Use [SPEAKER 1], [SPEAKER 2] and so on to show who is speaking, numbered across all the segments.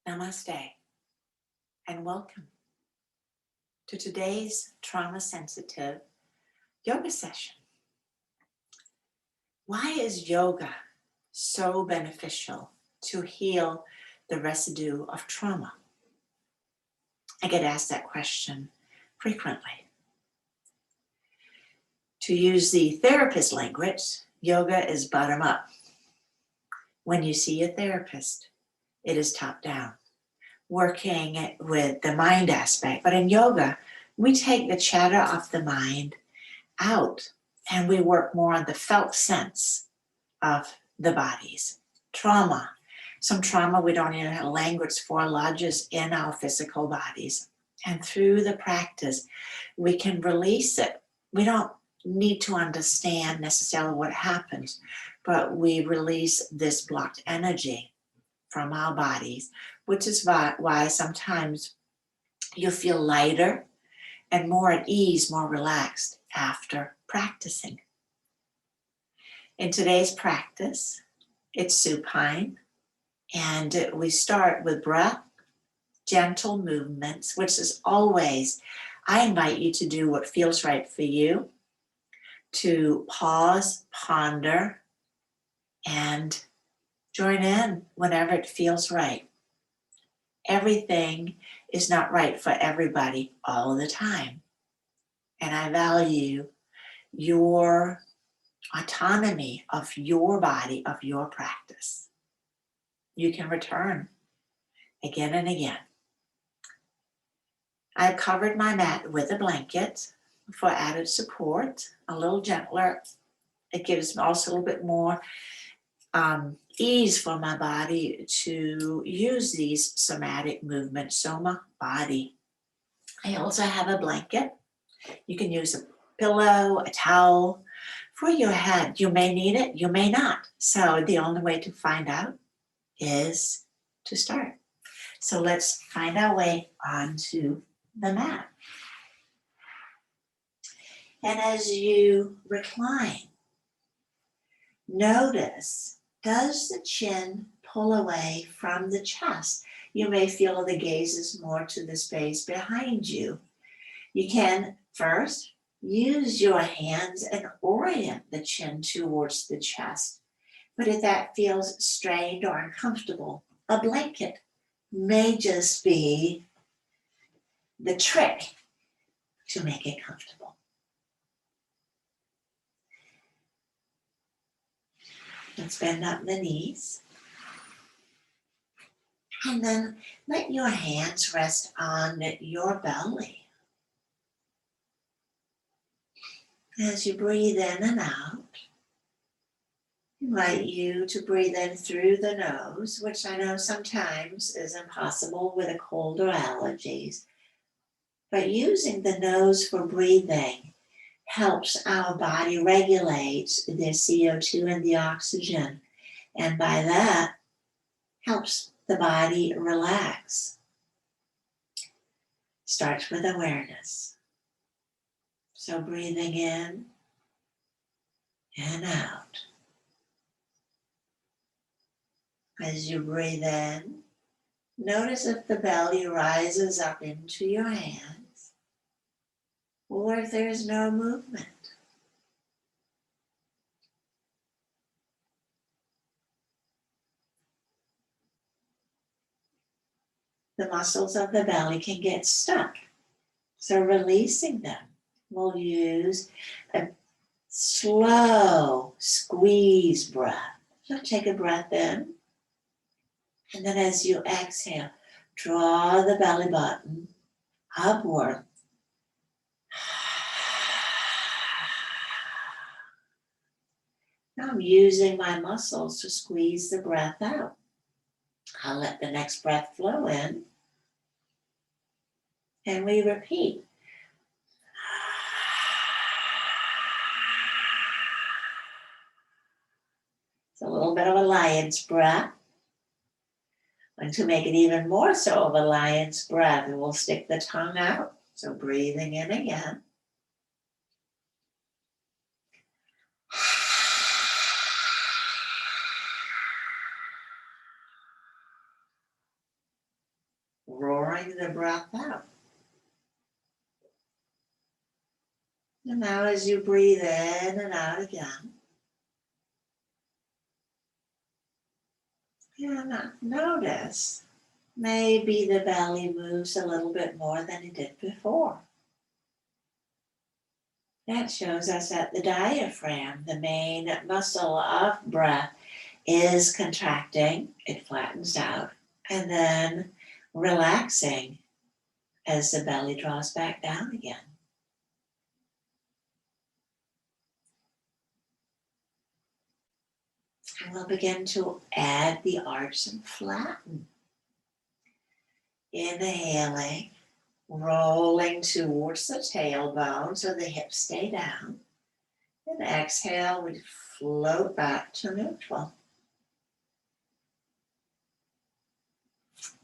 [SPEAKER 1] Namaste and welcome to today's trauma-sensitive yoga session. Why is yoga so beneficial to heal the residue of trauma? I get asked that question frequently. To use the therapist language, yoga is bottom up. When you see a therapist, it is top down, working with the mind aspect. But in yoga, we take the chatter of the mind out and we work more on the felt sense of the bodies. Trauma, some trauma we don't even have language for, lodges in our physical bodies. And through the practice, we can release it. We don't need to understand necessarily what happens, but we release this blocked energy from our bodies, which is why sometimes you feel lighter and more at ease, more relaxed after practicing. In today's practice, it's supine, and we start with breath, gentle movements, which is always, I invite you to do what feels right for you, to pause, ponder, and join in whenever it feels right. Everything is not right for everybody all the time. And I value your autonomy of your body, of your practice. You can return again and again. I've covered my mat with a blanket for added support, a little gentler. It gives me also a little bit more ease for my body to use these somatic movements, soma, body. I also have a blanket. You can use a pillow, a towel for your head. You may need it, you may not. So the only way to find out is to start. So let's find our way onto the mat. And as you recline, notice, does the chin pull away from the chest? You may feel the gaze is more to the space behind you. You can first use your hands and orient the chin towards the chest. But if that feels strained or uncomfortable, a blanket may just be the trick to make it comfortable. Let's bend up the knees. And then let your hands rest on your belly. As you breathe in and out, I invite you to breathe in through the nose, which I know sometimes is impossible with a cold or allergies. But using the nose for breathing helps our body regulate the CO2 and the oxygen. And by that, helps the body relax. Starts with awareness. So breathing in and out. As you breathe in, notice if the belly rises up into your hands or if there's no movement. The muscles of the belly can get stuck, so releasing them. We'll use a slow squeeze breath. So take a breath in. And then as you exhale, draw the belly button upward. Now I'm using my muscles to squeeze the breath out. I'll let the next breath flow in. And we repeat. It's a little bit of a lion's breath. And to make it even more so of a lion's breath, we'll stick the tongue out. So breathing in again. roaring the breath out. And now as you breathe in and out again, and notice maybe the belly moves a little bit more than it did before. That shows us that the diaphragm, the main muscle of breath, is contracting. It flattens out and then relaxing as the belly draws back down again. And we'll begin to add the arch and flatten. Inhaling, rolling towards the tailbone so the hips stay down. And exhale, we float back to neutral.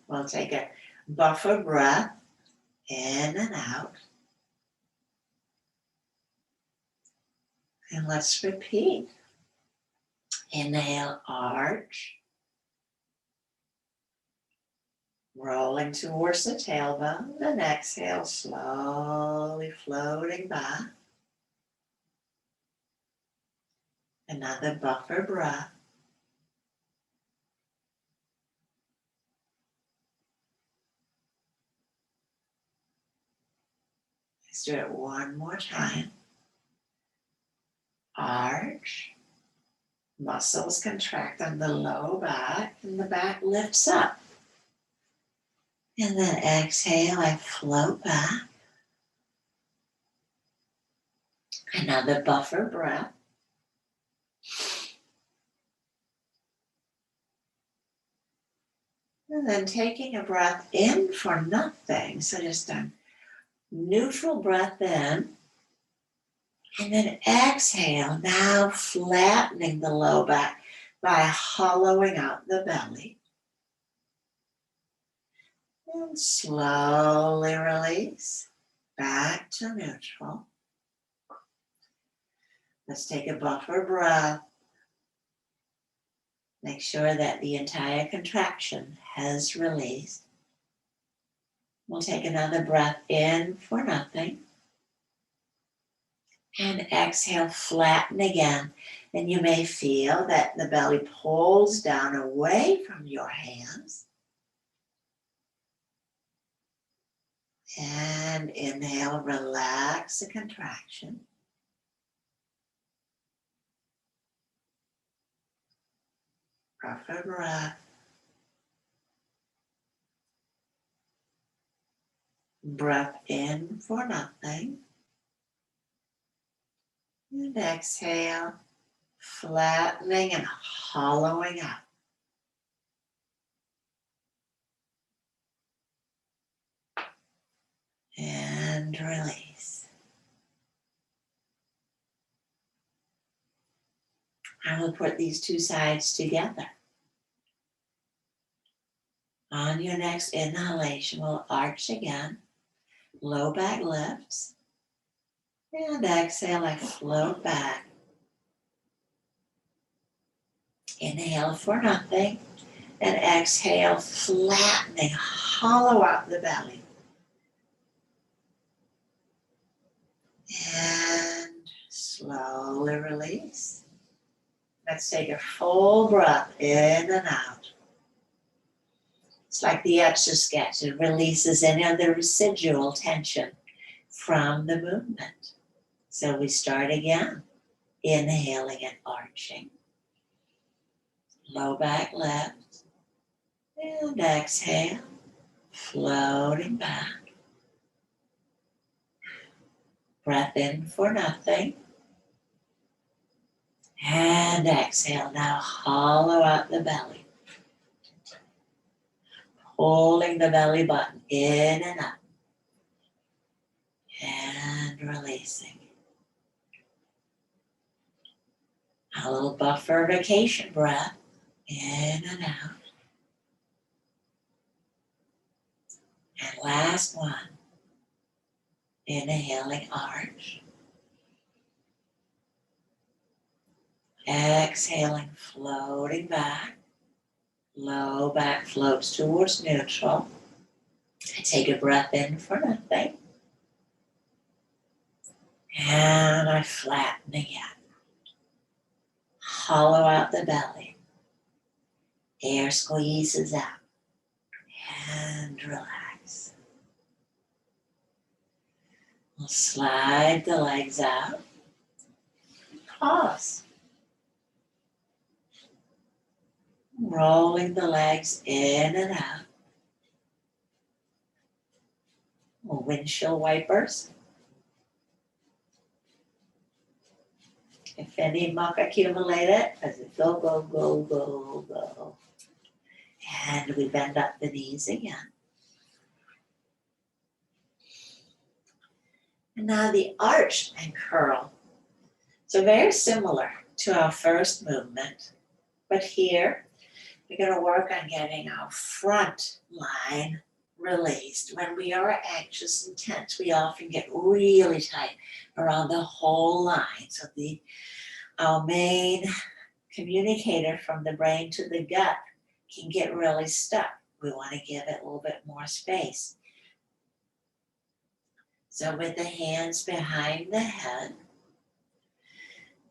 [SPEAKER 1] We'll take a buffer breath in and out. And let's repeat. Inhale, arch. Rolling towards the tailbone. And exhale, slowly floating back. Another buffer breath. Let's do it one more time. Arch. Muscles contract on the low back and the back lifts up. And then exhale, I float back. Another buffer breath. And then taking a breath in for nothing. So just a neutral breath in. And then exhale, now flattening the low back by hollowing out the belly. And slowly release back to neutral. Let's take a buffer breath. Make sure that the entire contraction has released. We'll take another breath in for nothing. And exhale, flatten again. And you may feel that the belly pulls down away from your hands. And inhale, relax the contraction. Buffer breath. Breath in for nothing. And exhale, flattening and hollowing out. And release. I will put these two sides together. On your next inhalation, we'll arch again. Low back lifts. And exhale, I float back. Inhale for nothing. And exhale, flattening, hollow out the belly. And slowly release. Let's take a full breath in and out. It's like the Etch-a-Sketch. It releases any of the residual tension from the movement. So we start again. Inhaling and arching. Low back left. And exhale. Floating back. Breath in for nothing. And exhale. Now hollow out the belly. Holding the belly button in and up. And releasing. A little buffer vacation breath. In and out. And last one. Inhaling arch. Exhaling, floating back. Low back floats towards neutral. I take a breath in for nothing. And I flatten again. Hollow out the belly. Air squeezes out. And relax. We'll slide the legs out. Pause. Rolling the legs in and out. Windshield wipers. If any muck accumulated, as it go, go, go, go, go. And we bend up the knees again. And now the arch and curl. So very similar to our first movement, but here we're going to work on getting our front line released. When we are anxious and tense, we often get really tight around the whole line. So our main communicator from the brain to the gut can get really stuck. We want to give it a little bit more space. So with the hands behind the head,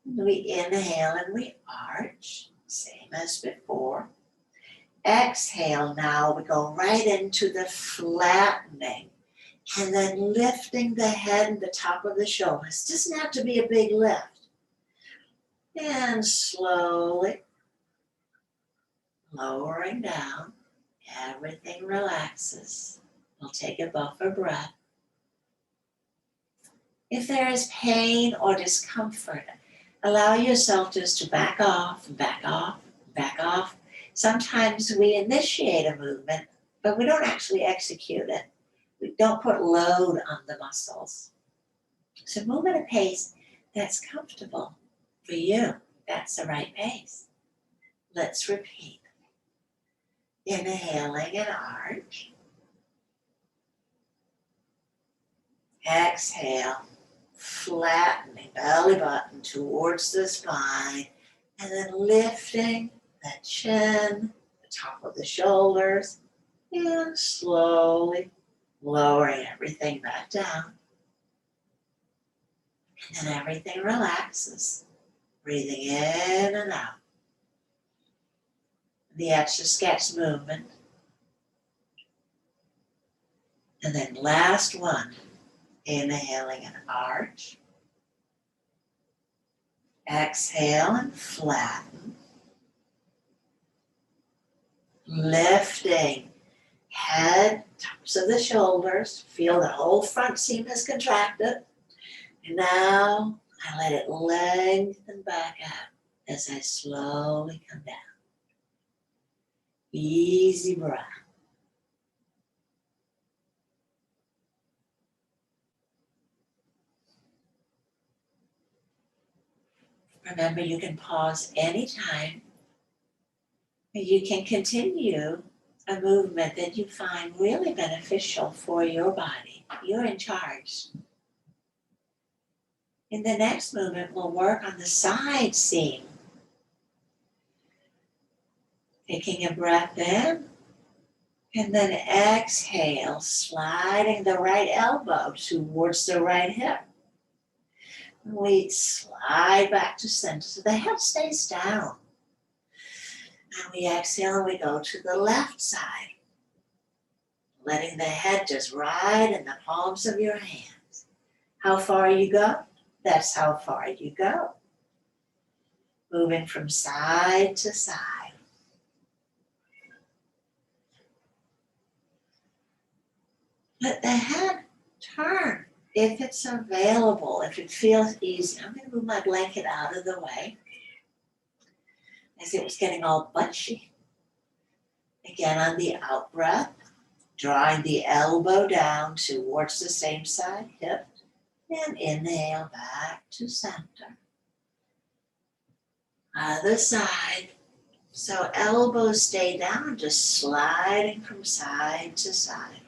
[SPEAKER 1] we inhale and we arch, same as before. Exhale, now we go right into the flattening and then lifting the head and the top of the shoulders. It doesn't have to be a big lift. And slowly lowering down, everything relaxes. We'll take a buffer breath. If there is pain or discomfort, allow yourself just to back off, back off, back off. Sometimes we initiate a movement, but we don't actually execute it. We don't put load on the muscles. So move at a pace that's comfortable for you. That's the right pace. Let's repeat. Inhaling and arch. Exhale, flattening belly button towards the spine, and then lifting the chin, the top of the shoulders, and slowly lowering everything back down. And then everything relaxes. Breathing in and out. The Etch-a-Sketch movement. And then last one. Inhaling and arch. Exhale and flatten. Lifting head, tops of the shoulders. Feel the whole front seam is contracted. And now I let it lengthen back out as I slowly come down. Easy breath. Remember, you can pause anytime. You can continue a movement that you find really beneficial for your body. You're in charge. In the next movement, we'll work on the side seam. Taking a breath in, and then exhale, sliding the right elbow towards the right hip. We slide back to center so the head stays down. And we exhale and we go to the left side. Letting the head just ride in the palms of your hands. How far you go, that's how far you go. Moving from side to side. Let the head turn if it's available, if it feels easy. I'm going to move my blanket out of the way as it was getting all bunchy. Again, on the out breath, drawing the elbow down towards the same side hip, and inhale back to center. Other side. So elbows stay down, just sliding from side to side.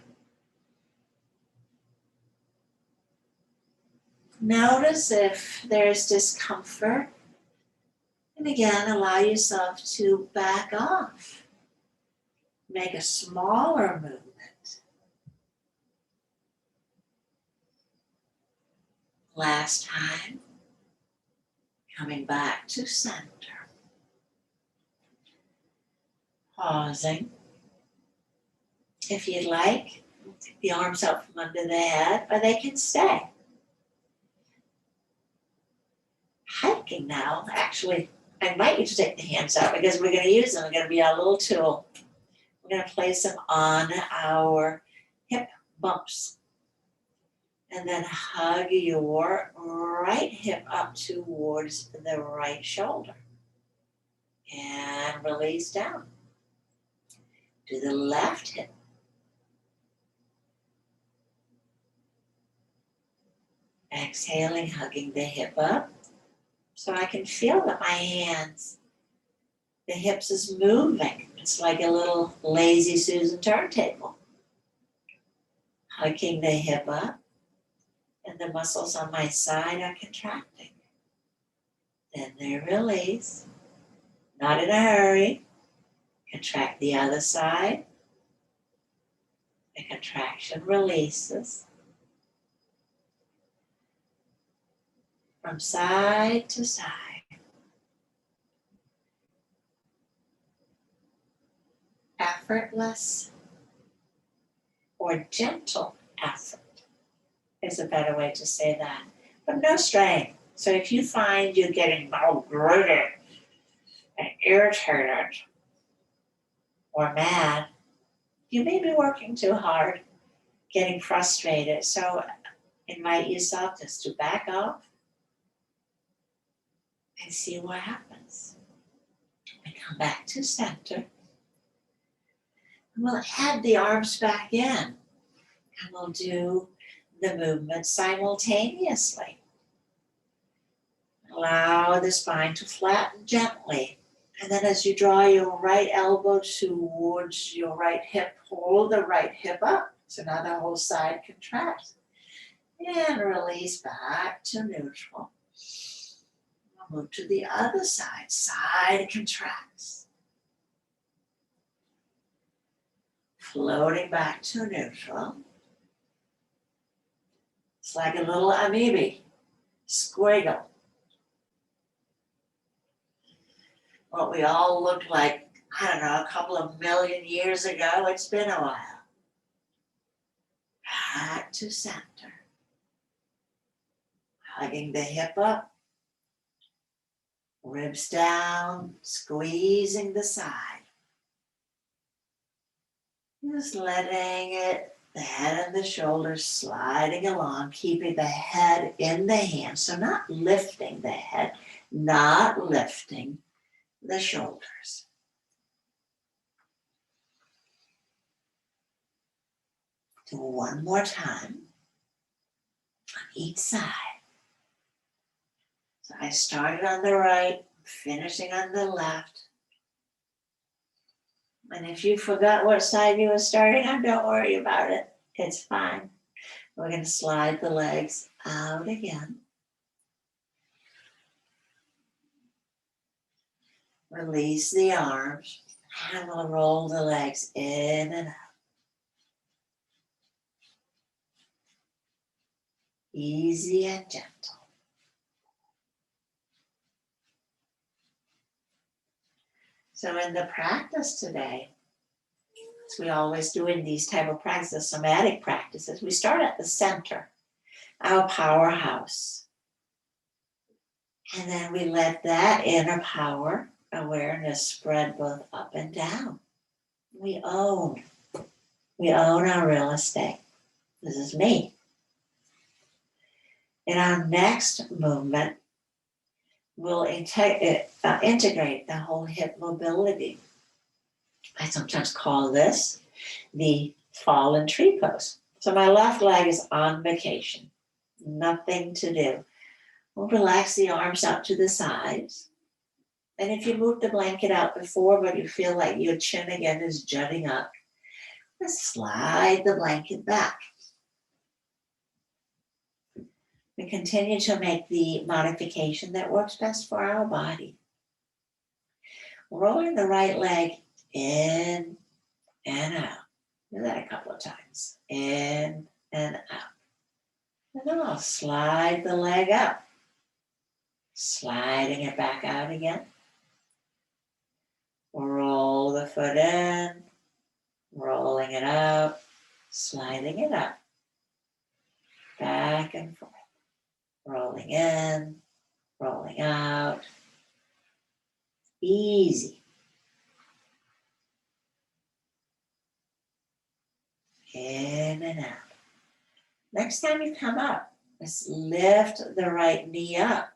[SPEAKER 1] Notice if there's discomfort. And again, allow yourself to back off. Make a smaller movement. Last time, coming back to center. Pausing. If you'd like, take the arms out from under the head, or they can stay. Hiking now, actually, I invite you to take the hands out because we're going to use them. They're going to be our little tool. We're going to place them on our hip bumps. And then hug your right hip up towards the right shoulder. And release down. Do the left hip. Exhaling, hugging the hip up. So I can feel that my hands, the hips is moving. It's like a little lazy Susan turntable. Hugging the hip up. And the muscles on my side are contracting. Then they release. Not in a hurry. Contract the other side. The contraction releases. From side to side. Effortless or gentle effort is a better way to say that. But no strain. So if you find you're getting malgraded and irritated or mad, you may be working too hard, getting frustrated. So invite yourself just to back off and see what happens. And come back to center. And we'll add the arms back in. And we'll do the movement simultaneously. Allow the spine to flatten gently. And then as you draw your right elbow towards your right hip, pull the right hip up. So now the whole side contracts. And release back to neutral. We'll move to the other side. Side contracts. Floating back to neutral. It's like a little amoeba. Squiggle. What we all looked like, I don't know, a couple of million years ago. It's been a while. Back to center. Hugging the hip up. Ribs down, squeezing the side. Just letting it, the head and the shoulders sliding along, keeping the head in the hands. So not lifting the head, not lifting the shoulders. Do one more time on each side. So I started on the right, finishing on the left. And if you forgot what side you were starting on, don't worry about it. It's fine. We're going to slide the legs out again. Release the arms, and we'll roll the legs in and out. Easy and gentle. So in the practice today, as we always do in these type of practices, somatic practices, we start at the center, our powerhouse. And then we let that inner power awareness spread both up and down. We own our real estate. This is me. In our next movement, we'll integrate the whole hip mobility. I sometimes call this the fallen tree pose. So my left leg is on vacation, nothing to do. We'll relax the arms out to the sides. And if you moved the blanket out before, but you feel like your chin again is jutting up, let's slide the blanket back. We continue to make the modification that works best for our body. Rolling the right leg in and out. Do that a couple of times. In and out. And then I'll slide the leg up, sliding it back out again. Roll the foot in, rolling it out, sliding it up, back and forth, rolling in, rolling out. Easy. In and out. Next time you come up, just lift the right knee up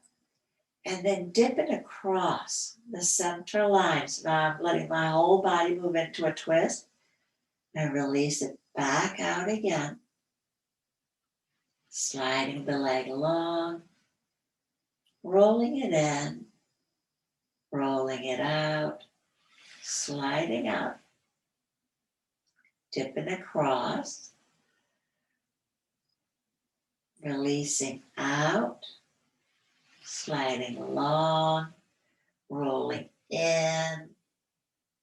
[SPEAKER 1] and then dip it across the center line. So now I'm letting my whole body move into a twist and release it back out again. Sliding the leg along, rolling it in, rolling it out, sliding out, dipping across, releasing out, sliding along, rolling in,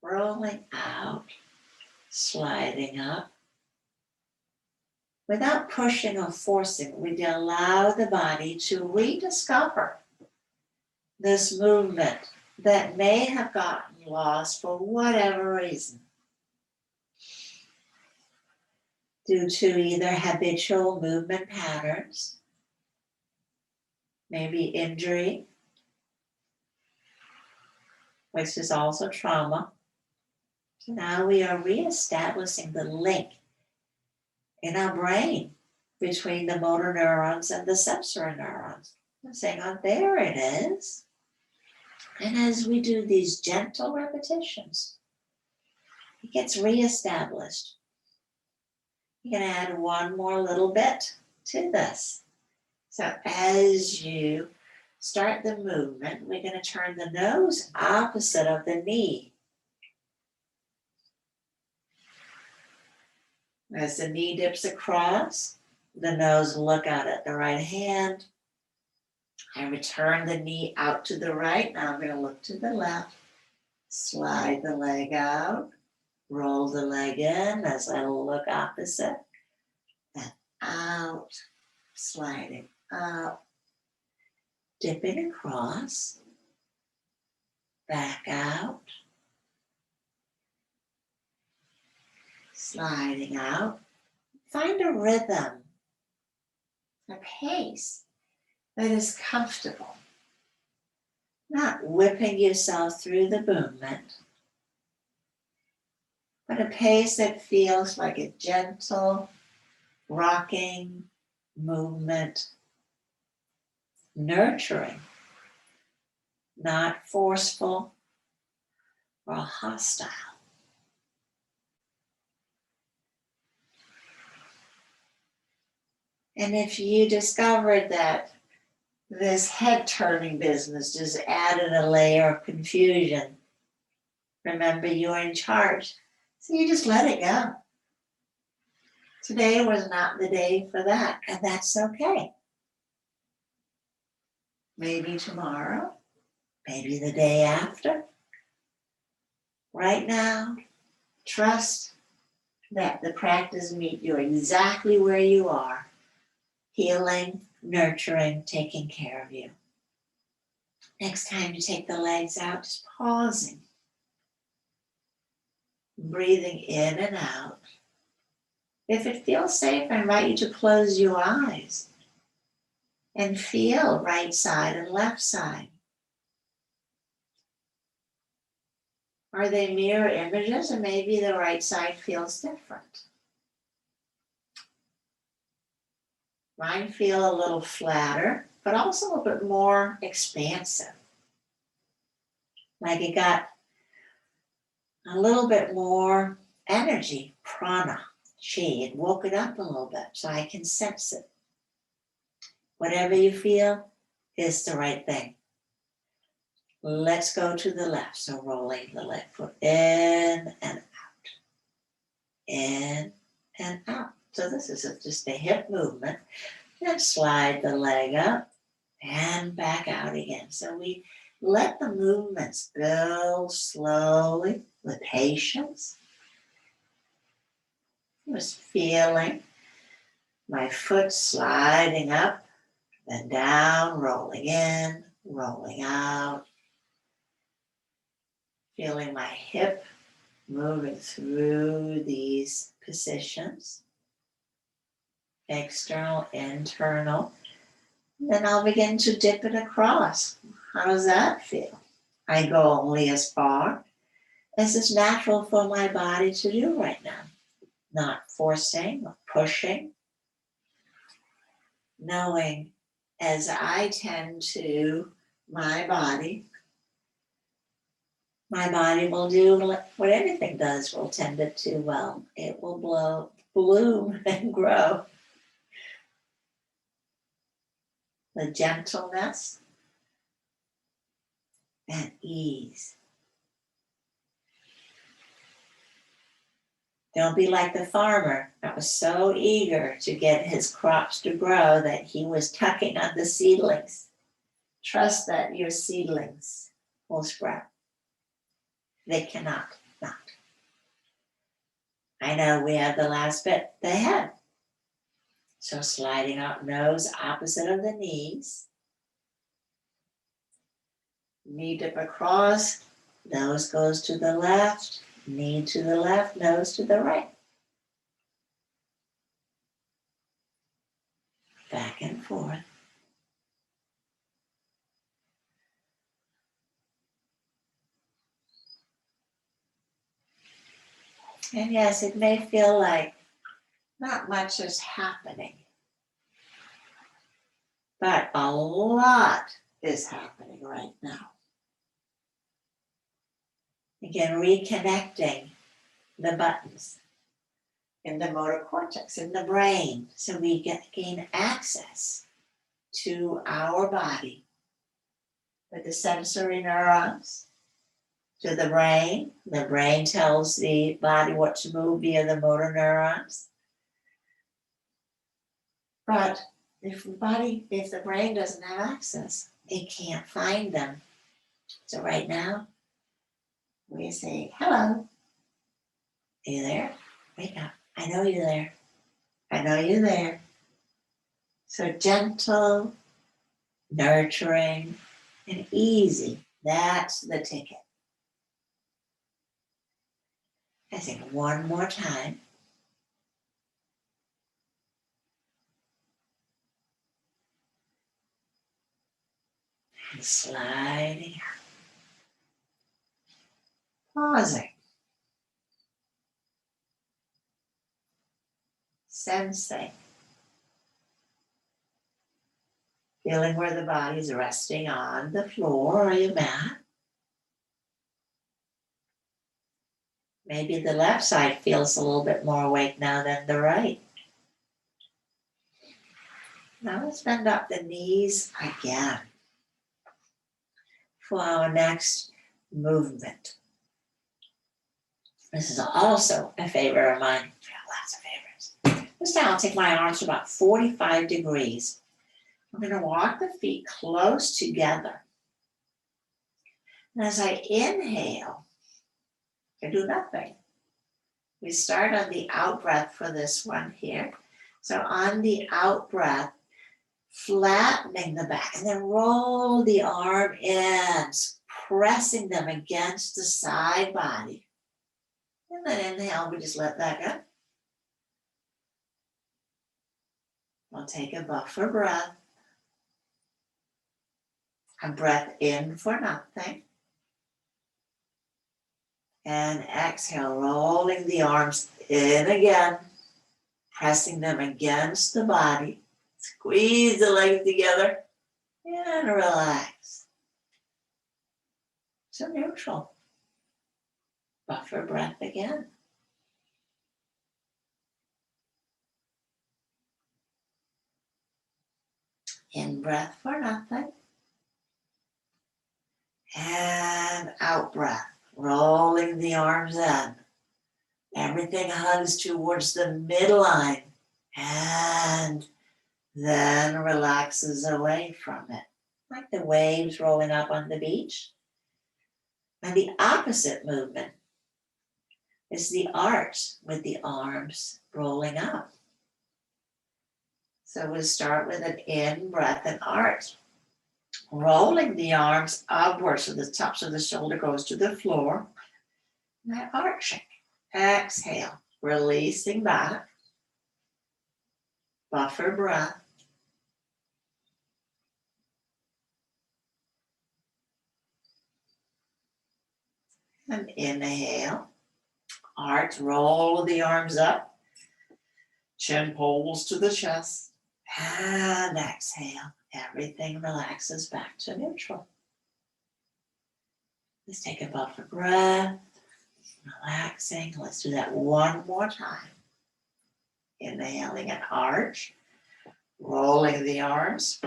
[SPEAKER 1] rolling out, sliding up. Without pushing or forcing, we allow the body to rediscover this movement that may have gotten lost for whatever reason. Due to either habitual movement patterns, maybe injury, which is also trauma. So now we are reestablishing the link in our brain between the motor neurons and the sensory neurons. I'm saying, oh, there it is. And as we do these gentle repetitions, it gets reestablished. You're going to add one more little bit to this. So as you start the movement, we're going to turn the nose opposite of the knee. As the knee dips across, the nose will look out at the right hand. I return the knee out to the right. Now I'm going to look to the left. Slide the leg out. Roll the leg in as I look opposite. And out. Sliding up. Dipping across. Back out. Sliding out. Find a rhythm, a pace that is comfortable. Not whipping yourself through the movement, but a pace that feels like a gentle, rocking movement, nurturing, not forceful or hostile. And if you discovered that this head turning business just added a layer of confusion, remember you're in charge. So you just let it go. Today was not the day for that, and that's okay. Maybe tomorrow, maybe the day after. Right now, trust that the practice meet you exactly where you are, healing, nurturing, taking care of you. Next time you take the legs out, just pausing, breathing in and out. If it feels safe, I invite you to close your eyes and feel right side and left side. Are they mirror images, or maybe the right side feels different? Mine feel a little flatter, but also a little bit more expansive. Like it got a little bit more energy, prana, chi. It woke it up a little bit so I can sense it. Whatever you feel is the right thing. Let's go to the left. So rolling the left foot in and out. In and out. So this is just a hip movement. Then slide the leg up and back out again. So we let the movements build slowly with patience. Just feeling My foot sliding up, then down, rolling in, rolling out. Feeling my hip moving through these positions. External, internal. Then I'll begin to dip it across. How does that feel? I go only as far as is natural for my body to do right now. Not forcing or pushing. Knowing as I tend to my body will do what anything does. Will tend it to, well, it will bloom and grow. The gentleness and ease. Don't be like the farmer that was so eager to get his crops to grow that he was tucking on the seedlings. Trust that your seedlings will sprout. They cannot not. I know we have the last bit, the head. So sliding out nose opposite of the knees. Knee dip across, nose goes to the left, knee to the left, nose to the right. Back and forth. And yes, it may feel like not much is happening, but a lot is happening right now. Again, reconnecting the buttons in the motor cortex, in the brain, so we gain access to our body with the sensory neurons to the brain. The brain tells the body what to move via the motor neurons. But if the brain doesn't have access, it can't find them. So right now, we say, hello. Are you there? Wake up. I know you're there. I know you're there. So gentle, nurturing, and easy. That's the ticket. I think one more time. And sliding out. Pausing. Sensing. Feeling where the body's resting on the floor or your mat. Maybe the left side feels a little bit more awake now than the right. Now let's bend up the knees again for our next movement. This is also a favorite of mine. I have lots of favorites. This time I'll take my arms to about 45 degrees. I'm going to walk the feet close together. And as I inhale, I do nothing. We start on the out breath for this one here. So on the out breath, flattening the back and then roll the arm ends, pressing them against the side body. And then inhale, we just let that go. We'll take a buffer breath. A breath in for nothing. And exhale, rolling the arms in again, pressing them against the body. Squeeze the legs together and relax. So neutral. Buffer breath again. In breath for nothing. And out breath, rolling the arms in. Everything hugs towards the midline and then relaxes away from it, like the waves rolling up on the beach. And the opposite movement is the arch with the arms rolling up. So we'll start with an in breath and arch. Rolling the arms upward so the tops of the shoulder goes to the floor. Now arching. Exhale, releasing back. Buffer breath. And inhale. Arch, roll the arms up. Chin pulls to the chest. And exhale. Everything relaxes back to neutral. Let's take a buffer breath. Relaxing. Let's do that one more time. Inhaling an arch. Rolling the arms.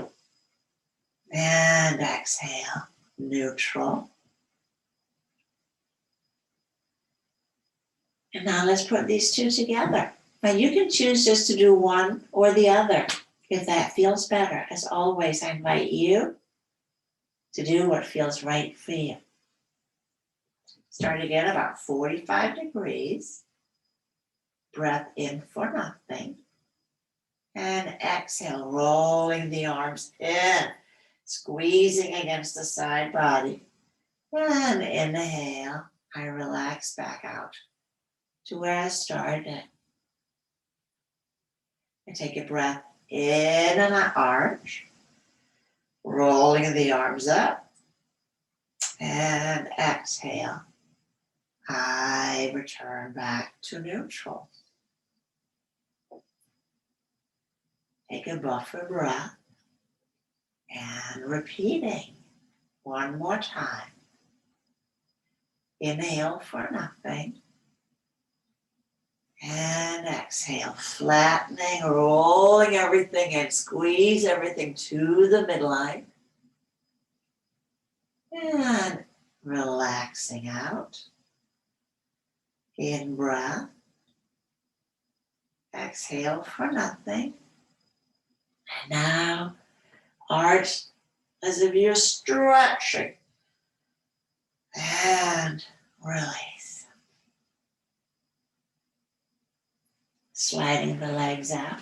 [SPEAKER 1] And exhale. Neutral. And now let's put these two together. Now you can choose just to do one or the other if that feels better. As always, I invite you to do what feels right for you. Start again about 45 degrees. Breath in for nothing. And exhale, rolling the arms in, squeezing against the side body. And inhale, I relax back out to where I started. And take a breath in and an arch, rolling the arms up, and exhale. I return back to neutral. Take a buffer breath and repeating one more time. Inhale for nothing. And exhale, flattening, rolling everything in, squeeze everything to the midline. And relaxing out. In breath. Exhale for nothing. And now arch as if you're stretching. And release. Sliding the legs out.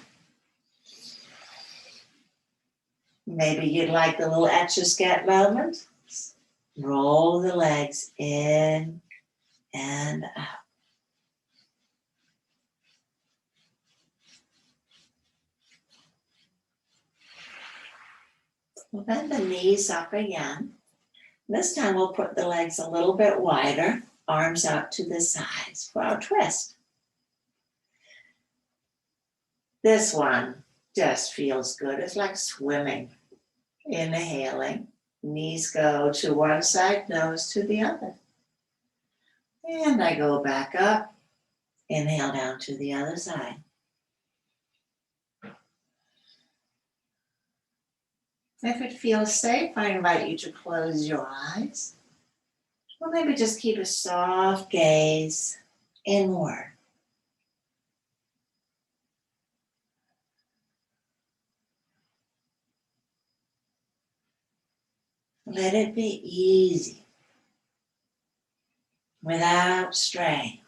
[SPEAKER 1] Maybe you'd like the little etch-a-sketch moment. Roll the legs in and out. We'll bend the knees up again. This time we'll put the legs a little bit wider, arms out to the sides for our twist. This one just feels good. It's like swimming. Inhaling, knees go to one side, nose to the other. And I go back up, inhale down to the other side. If it feels safe, I invite you to close your eyes. Or maybe just keep a soft gaze inward. Let it be easy, without strain.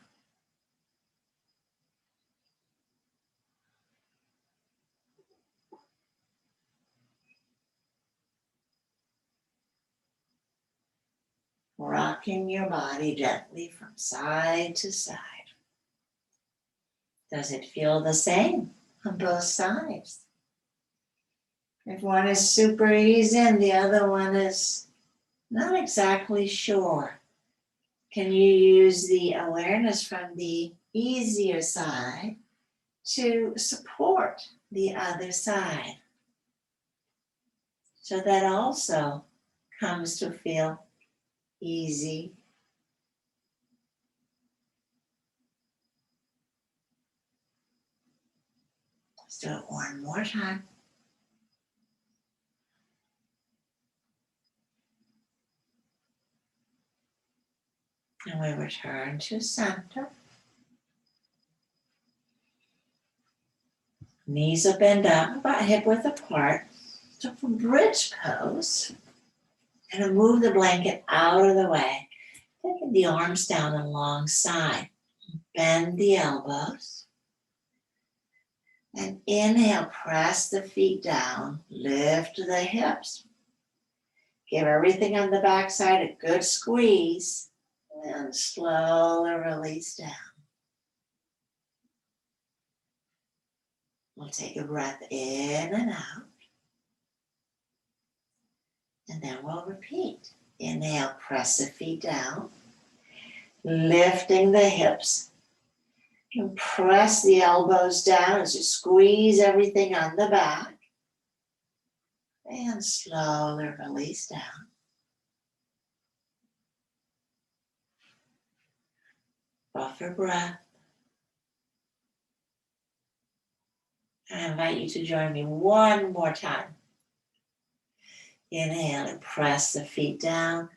[SPEAKER 1] Rocking your body gently from side to side. Does it feel the same on both sides? If one is super easy and the other one is not exactly sure, can you use the awareness from the easier side to support the other side? So that also comes to feel easy. Let's do it one more time. And we return to center. Knees are bent up, about hip width apart. So from bridge pose, I'm going to move the blanket out of the way. Taking the arms down alongside. Bend the elbows. And inhale, press the feet down, lift the hips. Give everything on the backside a good squeeze, and slowly release down. We'll take a breath in and out. And then we'll repeat. Inhale, press the feet down, lifting the hips. And press the elbows down as you squeeze everything on the back. And slowly release down. Buffer breath. I invite you to join me one more time. Inhale and press the feet down.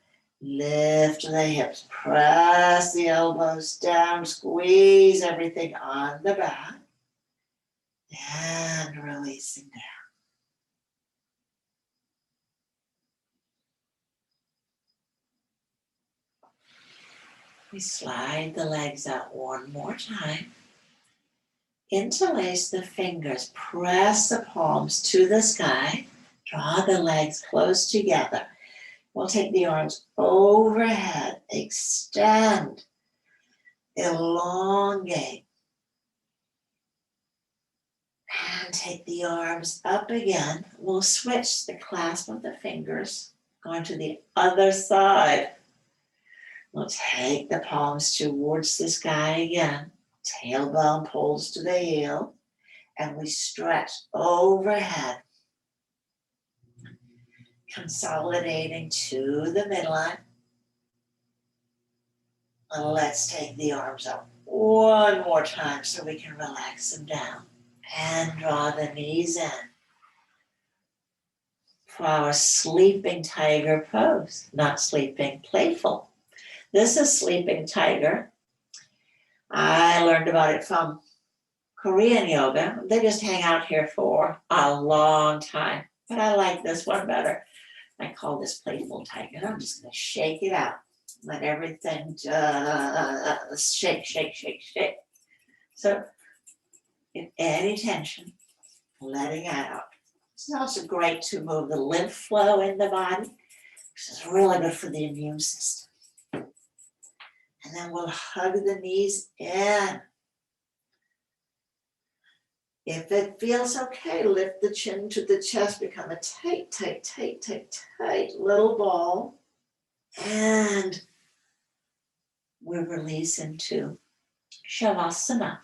[SPEAKER 1] Lift the hips. Press the elbows down. Squeeze everything on the back. And releasing down. We slide the legs out one more time. Interlace the fingers. Press the palms to the sky. Draw the legs close together. We'll take the arms overhead. Extend. Elongate. And take the arms up again. We'll switch the clasp of the fingers. Going to the other side. We'll take the palms towards the sky again. Tailbone pulls to the heel. And we stretch overhead. Consolidating to the midline. And let's take the arms up one more time so we can relax them down. And draw the knees in. For our sleeping tiger pose. Not sleeping, playful. This is sleeping tiger. I learned about it from Korean yoga. They just hang out here for a long time. But I like this one better. I call this playful tiger. I'm just going to shake it out. Let everything just shake, shake, shake, shake. So, if any tension, letting it out. It's also great to move the lymph flow in the body, which is really good for the immune system. And then we'll hug the knees in. If it feels okay, lift the chin to the chest, become a tight, tight, tight, tight, tight little ball. And we release into Shavasana.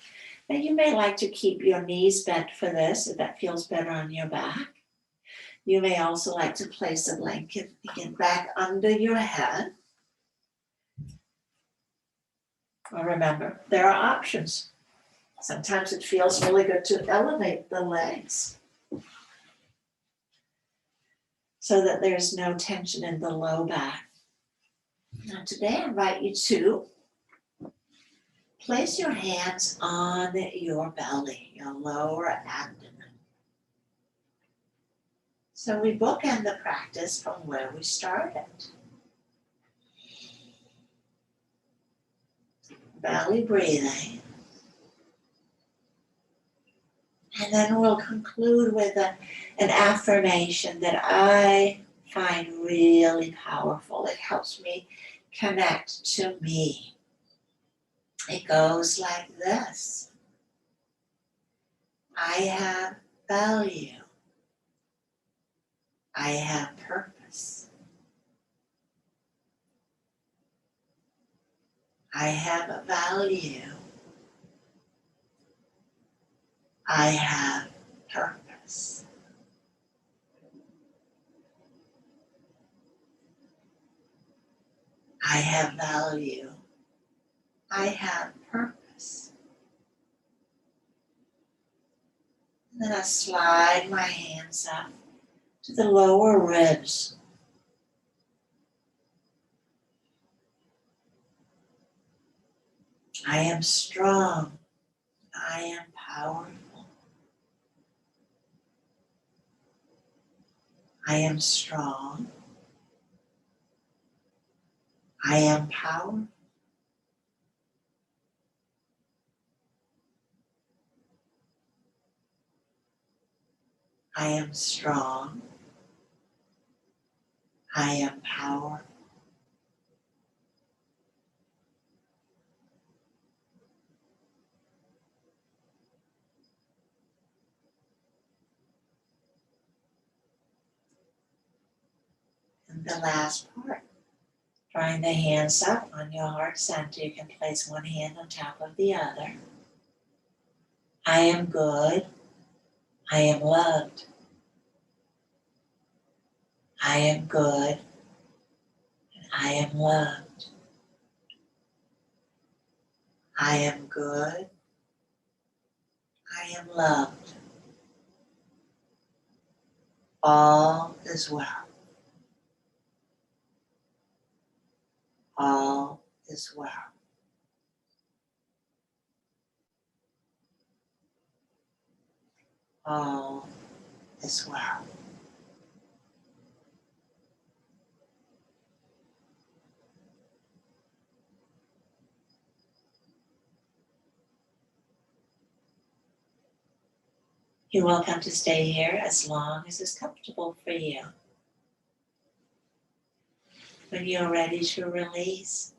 [SPEAKER 1] Now you may like to keep your knees bent for this, if that feels better on your back. You may also like to place a blanket again back under your head. Well, remember, there are options. Sometimes it feels really good to elevate the legs so that there's no tension in the low back. Now today I invite you to place your hands on your belly, your lower abdomen. So we bookend the practice from where we started. Belly breathing. And then we'll conclude with an affirmation that I find really powerful. It helps me connect to me. It goes like this. I have value. I have purpose. I have value. I have purpose. I have value. I have purpose. And then I slide my hands up to the lower ribs. I am strong. I am powerful. I am strong. I am powerful. I am strong. I am powerful. And the last part, drawing the hands up on your heart center, you can place one hand on top of the other. I am good. I am loved. I am good. And I am loved. I am good. I am loved. All is well. All is well. All is well. You're welcome to stay here as long as it's comfortable for you. When you're ready to release,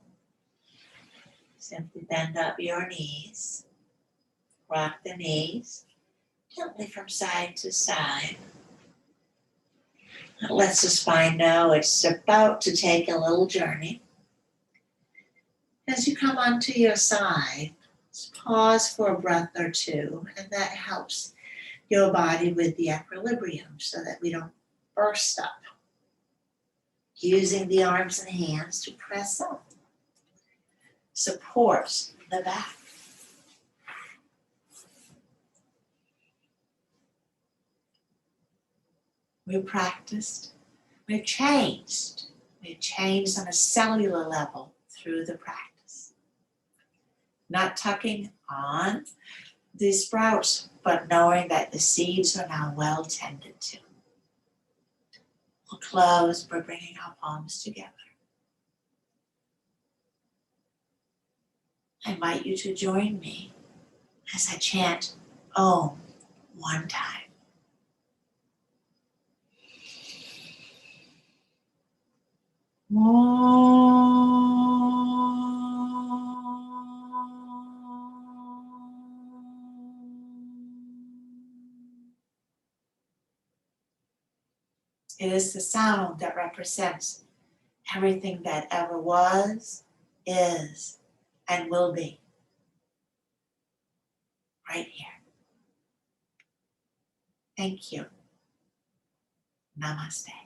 [SPEAKER 1] simply bend up your knees, rock the knees gently from side to side. It lets the spine know it's about to take a little journey. As you come onto your side, just pause for a breath or two, and that helps your body with the equilibrium so that we don't burst up. Using the arms and hands to press up. Support the back. We've practiced. We've changed. We've changed on a cellular level through the practice. Not tucking on the sprouts, but knowing that the seeds are now well tended to. We'll close by bringing our palms together. I invite you to join me as I chant Om one time. It is the sound that represents everything that ever was, is, and will be. Right here. Thank you. Namaste.